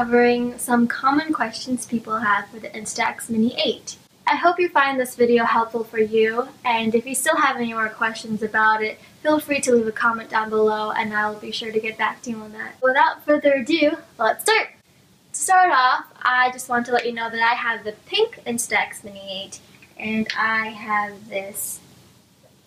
covering some common questions people have for the Instax Mini 8. I hope you find this video helpful for you, and if you still have any more questions about it, feel free to leave a comment down below and I'll be sure to get back to you on that. Without further ado, let's start! To start off, I just want to let you know that I have the pink Instax Mini 8 and I have this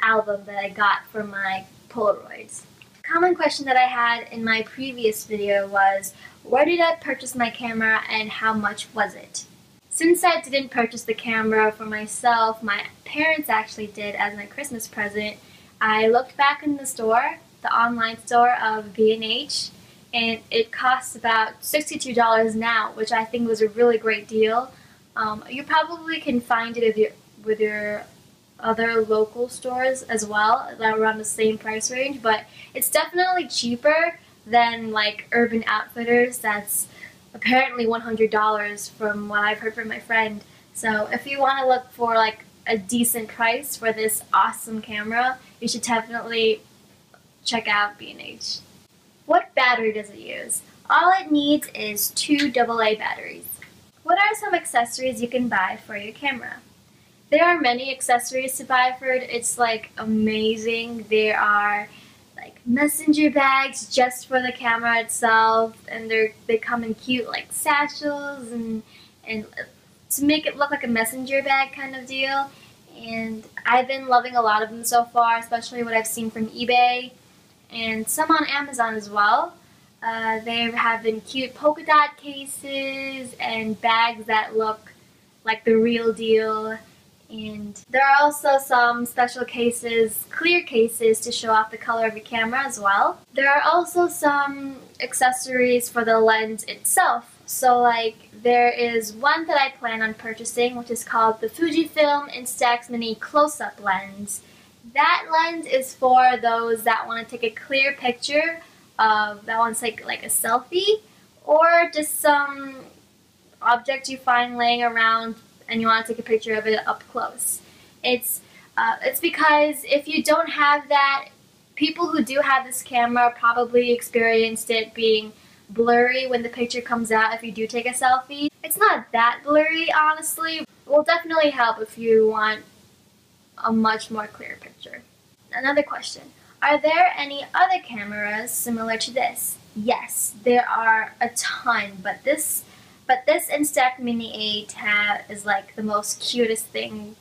album that I got for my Polaroids. A common question that I had in my previous video was, where did I purchase my camera and how much was it? Since I didn't purchase the camera for myself, my parents actually did as my Christmas present, I looked back in the store, the online store of B&H, and it costs about $62 now, which I think was a really great deal. You probably can find it with your other local stores as well, that are around the same price range, but it's definitely cheaper than like Urban Outfitters. That's apparently $100 from what I've heard from my friend. So if you want to look for like a decent price for this awesome camera, you should definitely check out B&H. What battery does it use? All it needs is 2 AA batteries. What are some accessories you can buy for your camera? There are many accessories to buy for it. It's like amazing. There are like messenger bags just for the camera itself, and they come in cute like satchels and to make it look like a messenger bag kind of deal. And I've been loving a lot of them so far, especially what I've seen from eBay and some on Amazon as well. There have been cute polka dot cases and bags that look like the real deal. And there are also some special cases, clear cases, to show off the color of your camera as well. There are also some accessories for the lens itself. So like there is one that I plan on purchasing, which is called the Fujifilm Instax Mini Close-Up Lens. That lens is for those that want to take a clear picture of, that wants like a selfie, or just some object you find laying around and you want to take a picture of it up close. It's because if you don't have that, people who do have this camera probably experienced it being blurry when the picture comes out if you do take a selfie. It's not that blurry, honestly. It will definitely help if you want a much more clear picture. Another question. Are there any other cameras similar to this? Yes, there are a ton, but this Instax Mini 8 is like the most cutest thing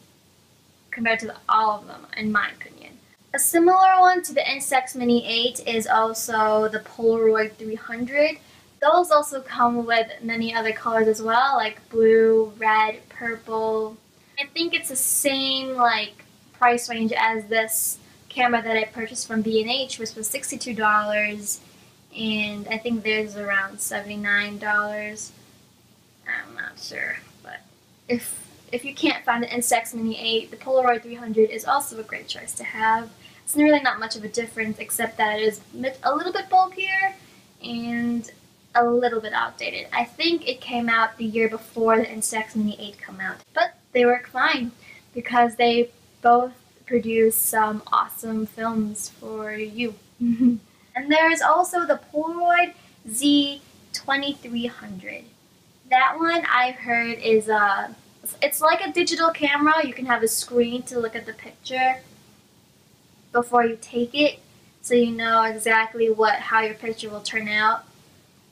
compared to all of them, in my opinion. A similar one to the Instax Mini 8 is also the Polaroid 300. Those also come with many other colors as well, like blue, red, purple. I think it's the same like price range as this camera that I purchased from B&H, which was $62, and I think theirs is around $79. I'm not sure, but if you can't find the Instax Mini 8, the Polaroid 300 is also a great choice to have. It's really not much of a difference, except that it is a little bit bulkier and a little bit outdated. I think it came out the year before the Instax Mini 8 came out, but they work fine because they both produce some awesome films for you. And there is also the Polaroid Z2300. That one I've heard is it's like a digital camera. You can have a screen to look at the picture before you take it, so you know exactly how your picture will turn out.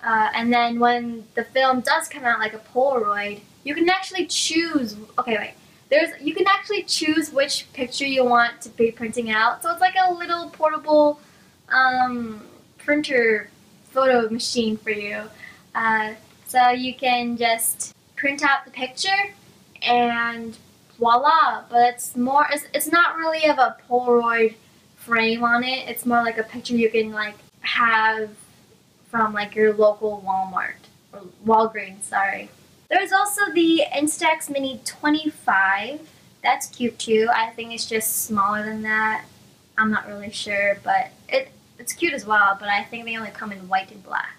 And then when the film does come out like a Polaroid, you can actually choose. Okay, wait. You can actually choose which picture you want to be printing out. So it's like a little portable printer photo machine for you. So you can just print out the picture and voila. But it's not really of a Polaroid frame on it. It's more like a picture you can like have from like your local Walmart or Walgreens, sorry. There's also the Instax Mini 25. That's cute too. I think it's just smaller than that. I'm not really sure, but it's cute as well, but I think they only come in white and black.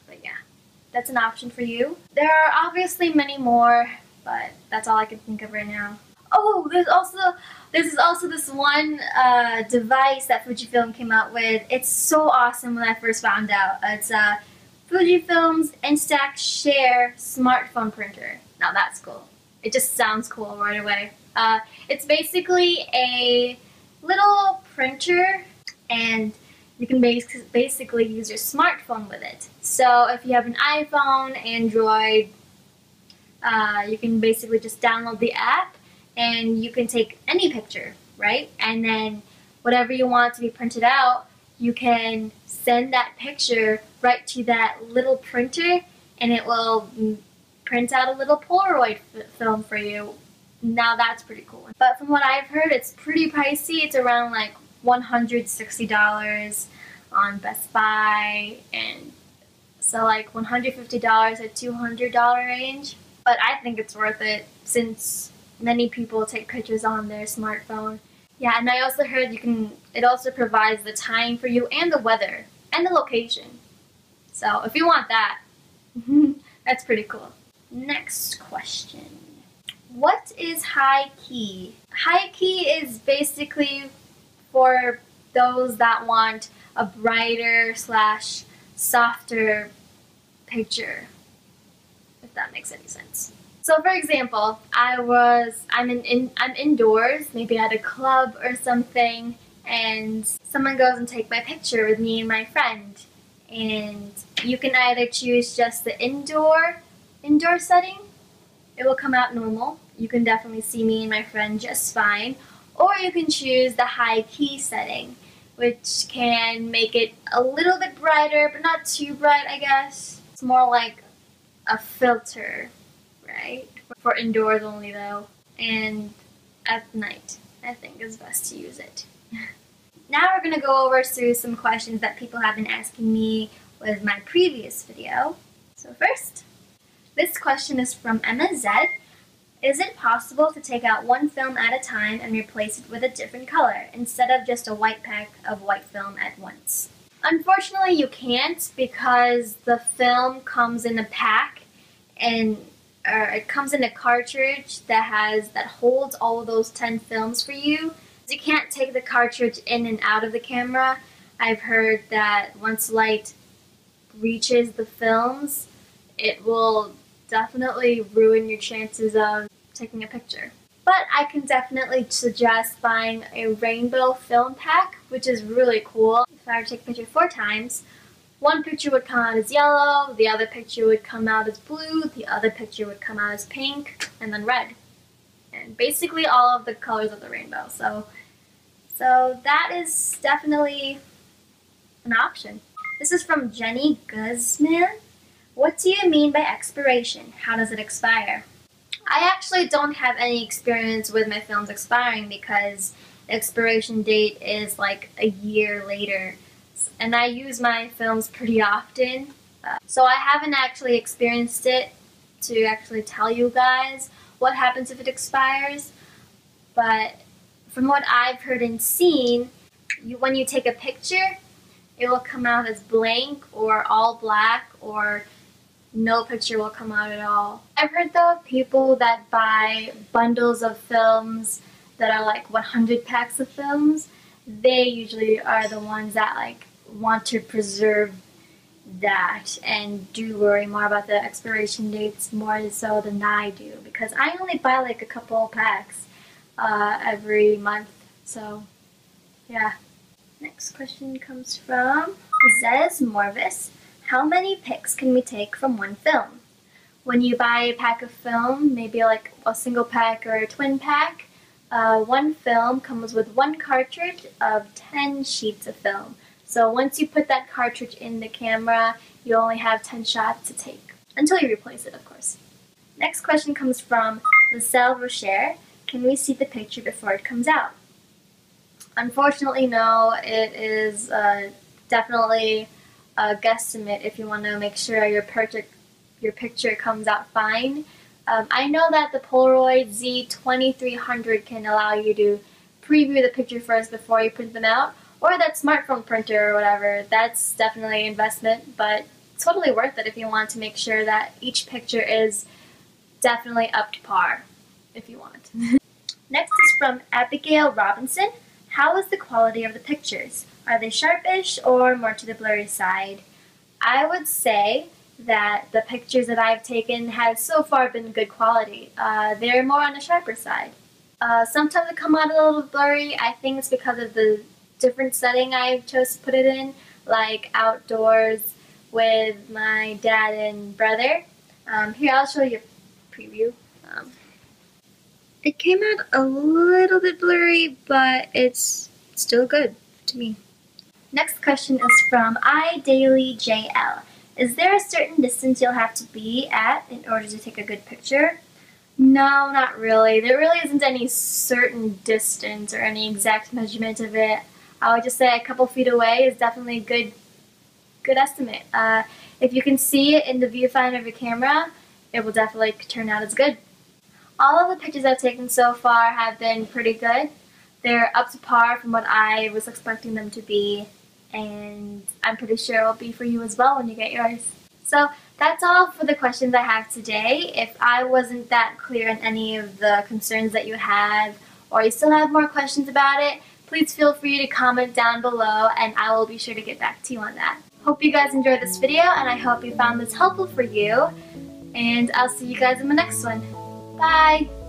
But yeah, that's an option for you. There are obviously many more, but that's all I can think of right now. Oh, there's also this one device that Fujifilm came out with. It's so awesome when I first found out. It's Fujifilm's Instax Share smartphone printer. Now that's cool. It just sounds cool right away. It's basically a little printer, and you can basically use your smartphone with it. So if you have an iPhone, Android, you can basically just download the app and you can take any picture, right? And then whatever you want to be printed out, you can send that picture right to that little printer and it will print out a little Polaroid film for you. Now that's pretty cool. But from what I've heard, it's pretty pricey. It's around like $160 on Best Buy, and so like $150 to $200 range. But I think it's worth it since many people take pictures on their smartphone. Yeah, and I also heard it also provides the time for you and the weather and the location. So if you want that, that's pretty cool. Next question. What is high key? High key is basically for those that want a brighter / softer picture, if that makes any sense. So for example, I'm indoors, maybe at a club or something, and someone goes and takes my picture with me and my friend. And you can either choose just the indoor setting. It will come out normal. You can definitely see me and my friend just fine. Or you can choose the high key setting, which can make it a little bit brighter, but not too bright, I guess. It's more like a filter, right? For indoors only though. And at night, I think is best to use it. Now we're going to go over through some questions that people have been asking me with my previous video. So first, this question is from Emma Z. Is it possible to take out one film at a time and replace it with a different color instead of just a white pack of white film at once? Unfortunately, you can't, because the film comes in a pack, and it comes in a cartridge that holds all of those 10 films for you. You can't take the cartridge in and out of the camera. I've heard that once light reaches the films, it will definitely ruin your chances of taking a picture. But I can definitely suggest buying a rainbow film pack, which is really cool. If I were to take a picture 4 times, one picture would come out as yellow, the other picture would come out as blue, the other picture would come out as pink, and then red. And basically all of the colors of the rainbow. So that is definitely an option. This is from Jenny Guzman. What do you mean by expiration? How does it expire? I actually don't have any experience with my films expiring because the expiration date is like a year later. And I use my films pretty often. So I haven't actually experienced it to actually tell you guys what happens if it expires. But from what I've heard and seen, when you take a picture, it will come out as blank or all black, or no picture will come out at all. I've heard though people that buy bundles of films that are like 100 packs of films, they usually are the ones that like want to preserve that and do worry more about the expiration dates more so than I do, because I only buy like a couple packs every month. So yeah. Next question comes from Zez Morvis. How many pics can we take from one film? When you buy a pack of film, maybe like a single pack or a twin pack, one film comes with one cartridge of 10 sheets of film. So once you put that cartridge in the camera, you only have 10 shots to take, until you replace it, of course. Next question comes from Lucille Rocher. Can we see the picture before it comes out? Unfortunately, no. It is definitely a guesstimate if you want to make sure your picture comes out fine. I know that the Polaroid Z2300 can allow you to preview the picture first before you print them out, or that smartphone printer or whatever. That's definitely an investment, but totally worth it if you want to make sure that each picture is definitely up to par, if you want. Next is from Abigail Robinson. How is the quality of the pictures? Are they sharpish or more to the blurry side? I would say that the pictures that I've taken have so far been good quality. They're more on the sharper side. Sometimes they come out a little blurry. I think it's because of the different setting I chose to put it in, like outdoors with my dad and brother. Here, I'll show you a preview. It came out a little bit blurry, but it's still good to me. Next question is from iDailyJL. Is there a certain distance you'll have to be at in order to take a good picture? No, not really. There really isn't any certain distance or any exact measurement of it. I would just say a couple feet away is definitely a good estimate. If you can see it in the viewfinder of your camera, it will definitely turn out as good. All of the pictures I've taken so far have been pretty good. They're up to par from what I was expecting them to be, and I'm pretty sure it will be for you as well when you get yours. So that's all for the questions I have today. If I wasn't that clear on any of the concerns that you have, or you still have more questions about it, please feel free to comment down below and I will be sure to get back to you on that. Hope you guys enjoyed this video and I hope you found this helpful for you, and I'll see you guys in the next one. Bye!